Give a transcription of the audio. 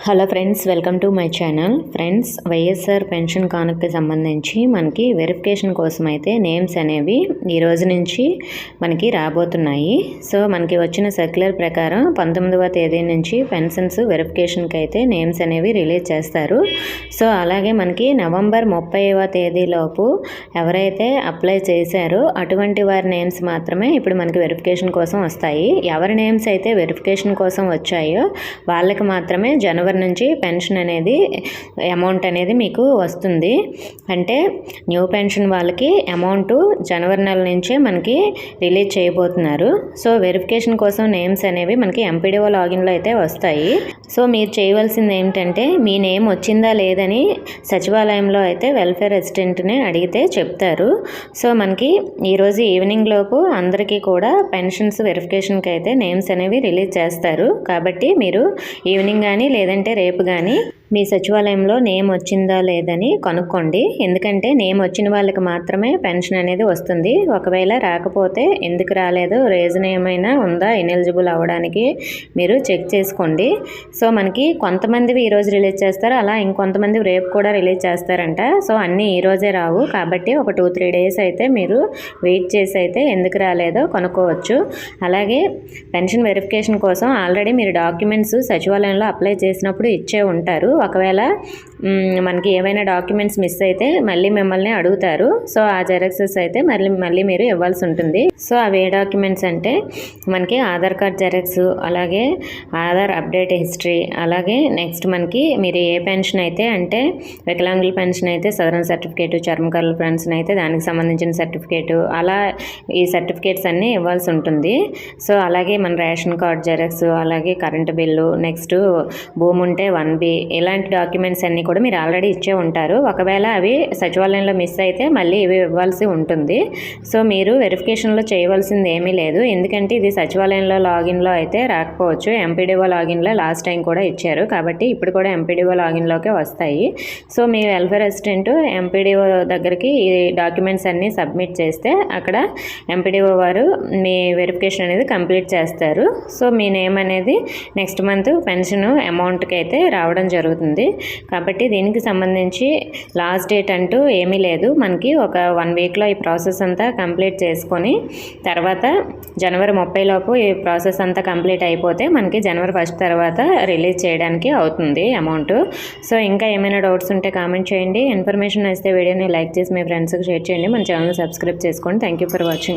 Hello friends, welcome to my channel. Friends, YSR pension కానుకకి సంబంధించి మనకి వెరిఫికేషన్ కోసం అయితే నేమ్స్ అనేవి ఈ రోజు నుంచి మనకి రాబోతున్నాయి. సో మనకి వచ్చిన సర్క్యులర్ ప్రకారం 19వ తేదీ నుంచి పెన్షన్స్ వెరిఫికేషన్కి అయితే నేమ్స్ అనేవి రిలీజ్ చేస్తారు. సో అలాగే మనకి నవంబర్ 30వ తేదీలోపు ఎవరైతే అప్లై చేశారో అటువంటి వారి నేమ్స్ మాత్రమే ఇప్పుడు మనకి వెరిఫికేషన్ కోసం వస్తాయి. ఎవరి నేమ్స్ అయితే వెరిఫికేషన్ కోసం వచ్చాయో వాళ్ళకి మాత్రమే జనవరి నుంచి పెన్షన్ అనేది అమౌంట్ అనేది మీకు వస్తుంది. అంటే న్యూ పెన్షన్ వాళ్ళకి అమౌంట్ జనవరి నెల నుంచే మనకి రిలీజ్ చేయబోతున్నారు. సో వెరిఫికేషన్ కోసం నేమ్స్ అనేవి మనకి ఎంపీడీఓ లాగిన్లో అయితే వస్తాయి. సో మీరు చేయవలసింది ఏంటంటే మీ నేమ్ వచ్చిందా లేదని సచివాలయంలో అయితే వెల్ఫేర్ అసిస్టెంట్ని అడిగితే చెప్తారు. సో మనకి ఈరోజు ఈవినింగ్ లోపు అందరికీ కూడా పెన్షన్స్ వెరిఫికేషన్కి అయితే నేమ్స్ అనేవి రిలీజ్ చేస్తారు. కాబట్టి మీరు ఈవినింగ్ కానీ లేదంటే రేపు కానీ మీ సచివాలయంలో నేమ్ వచ్చిందా లేదని కనుక్కోండి. ఎందుకంటే నేమ్ వచ్చిన వాళ్ళకి మాత్రమే పెన్షన్ అనేది వస్తుంది. ఒకవేళ రాకపోతే ఎందుకు రాలేదు, రీజన్ ఏమైనా ఉందా ఇనెలిజిబుల్ అవ్వడానికి మీరు చెక్ చేసుకోండి. సో మనకి కొంతమందివి ఈరోజు రిలీజ్ చేస్తారు, అలా ఇంకొంతమంది రేపు కూడా రిలీజ్ చేస్తారంట. సో అన్నీ ఈరోజే రావు, కాబట్టి ఒక 2-3 డేస్ అయితే మీరు వెయిట్ చేసి అయితే ఎందుకు రాలేదో కనుక్కోవచ్చు. అలాగే పెన్షన్ వెరిఫికేషన్ కోసం ఆల్రెడీ మీరు డాక్యుమెంట్స్ సచివాలయంలో అప్లై చేసినప్పుడు ఇచ్చే ఉంటారు. ఒకవేళ మనకి ఏమైనా డాక్యుమెంట్స్ మిస్ అయితే మళ్ళీ మిమ్మల్ని అడుగుతారు. సో ఆ జెరాక్సెస్ అయితే మళ్ళీ మీరు ఇవ్వాల్సి ఉంటుంది. సో అవి ఏ డాక్యుమెంట్స్ అంటే మనకి ఆధార్ కార్డ్ జెరాక్స్, అలాగే ఆధార్ అప్డేట్ హిస్టరీ, అలాగే నెక్స్ట్ మనకి మీరు ఏ పెన్షన్ అయితే అంటే వికలాంగుల పెన్షన్ అయితే సదరన్ సర్టిఫికేటు, చర్మకారుల పెన్షన్ అయితే దానికి సంబంధించిన సర్టిఫికేటు, అలా ఈ సర్టిఫికేట్స్ అన్నీ ఇవ్వాల్సి ఉంటుంది. సో అలాగే మన రేషన్ కార్డ్ జెరాక్స్, అలాగే కరెంటు బిల్లు, నెక్స్ట్ భూమి ఉంటే 1B, ఇలాంటి డాక్యుమెంట్స్ అన్నీ కూడా మీరు ఆల్రెడీ ఇచ్చే ఉంటారు. ఒకవేళ అవి సచివాలయంలో మిస్ అయితే మళ్ళీ ఇవి ఇవ్వాల్సి ఉంటుంది. సో మీరు వెరిఫికేషన్లో చేయవలసింది ఏమీ లేదు, ఎందుకంటే ఇది సచివాలయంలో లాగిన్లో అయితే రాకపోవచ్చు. ఎంపీడీఓ లాగిన్లో లాస్ట్ టైం కూడా ఇచ్చారు, కాబట్టి ఇప్పుడు కూడా ఎంపీడీఓ లాగిన్లోకే వస్తాయి. సో మీ వెల్ఫేర్ అసిస్టెంట్ ఎంపీడీఓ దగ్గరికి ఈ డాక్యుమెంట్స్ అన్నీ సబ్మిట్ చేస్తే అక్కడ ఎంపీడీఓ వారు మీ వెరిఫికేషన్ అనేది కంప్లీట్ చేస్తారు. సో మీ నేమ్ అనేది నెక్స్ట్ మంత్ పెన్షన్ అమౌంట్కి అయితే రావడం జరుగుతుంది. కాబట్టి దీనికి సంబంధించి లాస్ట్ డేట్ అంటూ ఏమీ లేదు. మనకి ఒక 1 వీక్లో ఈ ప్రాసెస్ అంతా కంప్లీట్ చేసుకొని తర్వాత జనవరి 30 లోపు ఈ ప్రాసెస్ అంతా కంప్లీట్ అయిపోతే మనకి జనవరి 1 తర్వాత రిలీజ్ చేయడానికి అవుతుంది అమౌంట్. సో ఇంకా ఏమైనా డౌట్స్ ఉంటే కామెంట్ చేయండి. ఇన్ఫర్మేషన్ నచ్చితే వీడియోని లైక్ చేసి మీ ఫ్రెండ్స్కి షేర్ చేయండి. మన ఛానల్ సబ్స్క్రైబ్ చేసుకోండి. Thank you for watching.